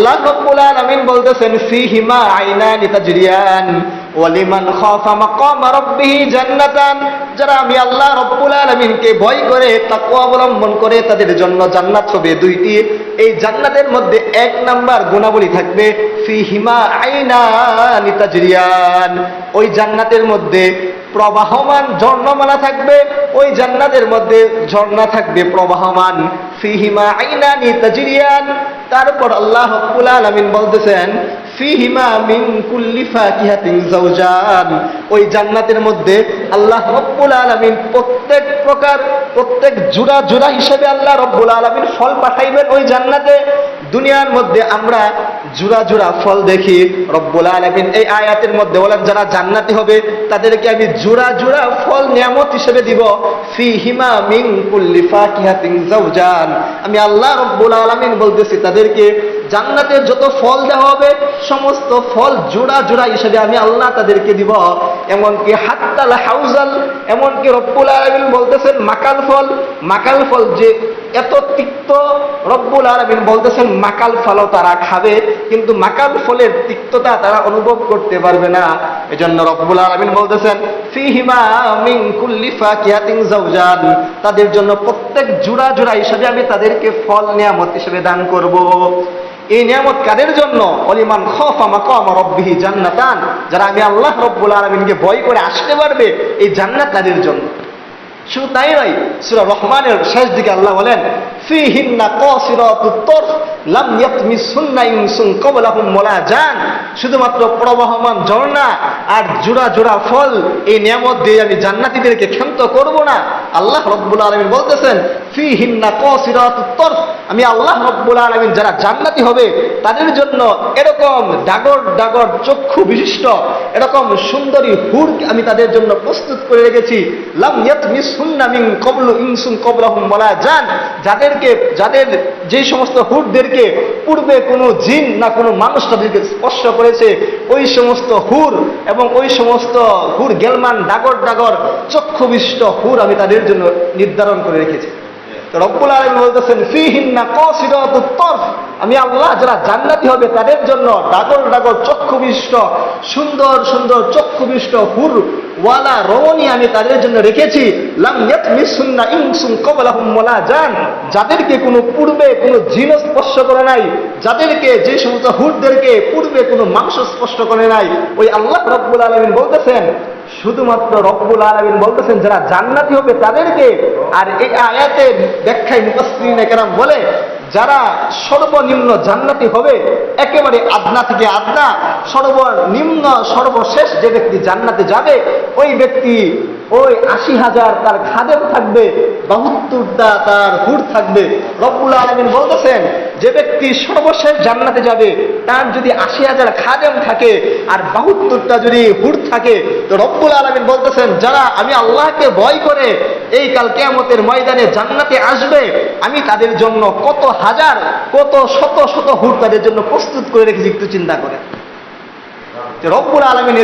আল্লাহ রাব্বুল আলামিন বলতেছেন ফীহিমা আইনানি তাজরিয়ান ওয়া লিমান খাফা মাকামা রাব্বিহি জান্নাতান, যারা আমি আল্লাহ রাব্বুল আলামিনকে ভয় করে তাকওয়া অবলম্বন করে তাদের জন্য জান্নাত হবে দুইটি। এই জান্নাতের মধ্যে এক নাম্বার গুণাবলী থাকবে ফীহিমা আইনানি তাজরিয়ান, ওই জান্নাতের মধ্যে প্রবাহমান ঝর্ণামালা থাকবে, ওই জান্নাতের মধ্যে ঝর্ণা থাকবে প্রবাহমান। ফীহিমা আইনানি তাজরিয়ান, তারপর আল্লাহ রাব্বুল আলামিন বলতেছেন ফীহিমা মিন কুল্লি ফাকিহাতিন যাওজান, ওই জান্নাতের মধ্যে আল্লাহ রাব্বুল আলামিন প্রত্যেক জোড়া জোড়া হিসেবে আল্লাহ রাব্বুল আলামিন ফল পাঠাইবেন ওই জান্নাতে। দুনিয়ার মধ্যে আমরা জোড়া জোড়া ফল দেখি, রব্বুল আলামিন এই আয়াতের মধ্যে বলেন যারা জান্নাতি হবে তাদেরকে আমি জোড়া জোড়া ফল নিয়ামত হিসেবে দিব। ফীহিমা মিন কুল্লি ফাকিহাতিন যাওজান, আমি আল্লাহ রাব্বুল আলামিন বলতেছি তাদেরকে জান্নাতের যত ফল দেওয়া হবে সমস্ত ফল জোড়া জোড়া হিসেবে আমি আল্লাহ তাদেরকে দিব। এমনকি হাত্তাল হাউজাল, এমনকি রব্বুল আলামিন বলতেছেন মাকাল ফল যে এত তিক্ত, রব্বুল আলামিন বলতেছেন মাকাল ফলও তারা খাবে কিন্তু মাকাল ফলের তিক্ততা তারা অনুভব করতে পারবে না। এজন্য রব্বুল আলামিন বলতেছেন ফীহিমা মিন কুল্লি ফাকিহাতিন যাওজান, তাদের জন্য প্রত্যেক জোড়া জোড়া হিসেবে আমি তাদেরকে ফল নিয়ামত হিসেবে দান করব। এই নিয়ামত কাদের জন্য? ওয়ালিমান খাফা মাকামা রাব্বিহি জান্নাতান, যারা আমি আল্লাহ রাব্বুল আলামিনকে ভয় করে আসতে পারবে এই জান্নাত তাদের জন্য। শুধু তাই নয়, সূরা রহমানের শেষ দিকে আল্লাহ বলেন ফীহিন্না কাসিরাতুত তরফ লাম ইয়াতমিসুন্না ইনসুন ক্বাবলাহুম ওয়ালা জান, শুধুমাত্র প্রবাহমান ঝর্ণা আর জোড়া জোড়া ফল এই নিয়ামত দিয়ে আমি জান্নাতীদেরকে ক্ষান্ত করব না। আল্লাহ রাব্বুল আলামিন বলতেছেন ফীহিন্না কাসিরাতুত তরফ, আমি আল্লাহ রাব্বুল আলামিন যারা জান্নাতি হবে তাদের জন্য এরকম ডাগর ডাগর চক্ষু বিশিষ্ট এরকম সুন্দরী হুর আমি তাদের জন্য প্রস্তুত করে রেখেছি। লাম ইয়াতমিসুন্না মিন ক্বাবলু ইনসুন ক্বাবলাহুম ওয়ালা জান, যাদের যে সমস্ত হুরদেরকে পূর্বে কোনো জিন না কোনো মানুষ তাদেরকে স্পর্শ করেছে, ওই সমস্ত হুর এবং ওই সমস্ত হুর গেলমান ডাগর ডাগর চক্ষুবিষ্ট হুর আমি তাদের জন্য নির্ধারণ করে রেখেছি। রব্বুল আলামিন বলতেছেন ফীহিন্না কাসিরাতুত তরফ, আমি আল্লাহ যারা জান্নাতি হবে তাদের জন্য ডাগর ডাগর চক্ষুবিষ্ট সুন্দর সুন্দর চক্ষুবিষ্ট হুর ওয়ালা রমণী আমি তাদের জন্য রেখেছি। লাম ইয়াতমিসুন্না ইনসুন ক্বাবলাহুম ওয়ালা জান, যাদেরকে কোনো পূর্বে কোনো জিন স্পর্শ করে নাই, যাদেরকে যে সমস্ত হুরদেরকে পূর্বে কোনো মানুষ স্পর্শ করে নাই, ওই আল্লাহ রব্বুল আলামিন বলতেছেন শুধুমাত্র রব্বুল আলামিন বলতেছেন যারা জান্নাতি হবে তাদেরকে। আর এই আয়াতের ব্যাখ্যায় মুফাসসিরিনে কেরাম বলে যারা সর্বনিম্ন জান্নাতি হবে একেবারে আদনা থেকে আদনা সর্বনিম্ন সর্বশেষ যে ব্যক্তি জান্নাতে যাবে ওই ব্যক্তি ওই 80,000 তার খাদেম থাকবে, 72টা তার হুর থাকবে। রব্বুল আলামিন বলতেছেন যে ব্যক্তি সর্বশেষ জান্নাতে যাবে তার যদি 80,000 খাদেম থাকে আর 72টা যদি হুর থাকে, তো রব্বুল আলামিন বলতেছেন যারা আমি আল্লাহকে ভয় করে এই কাল কিয়ামতের ময়দানে জান্নাতে আসবে আমি তাদের জন্য কত হাজার কত শত শত হুর তাদের জন্য প্রস্তুত করে রেখেছি। একটু চিন্তা করে রব্বুল আলামিন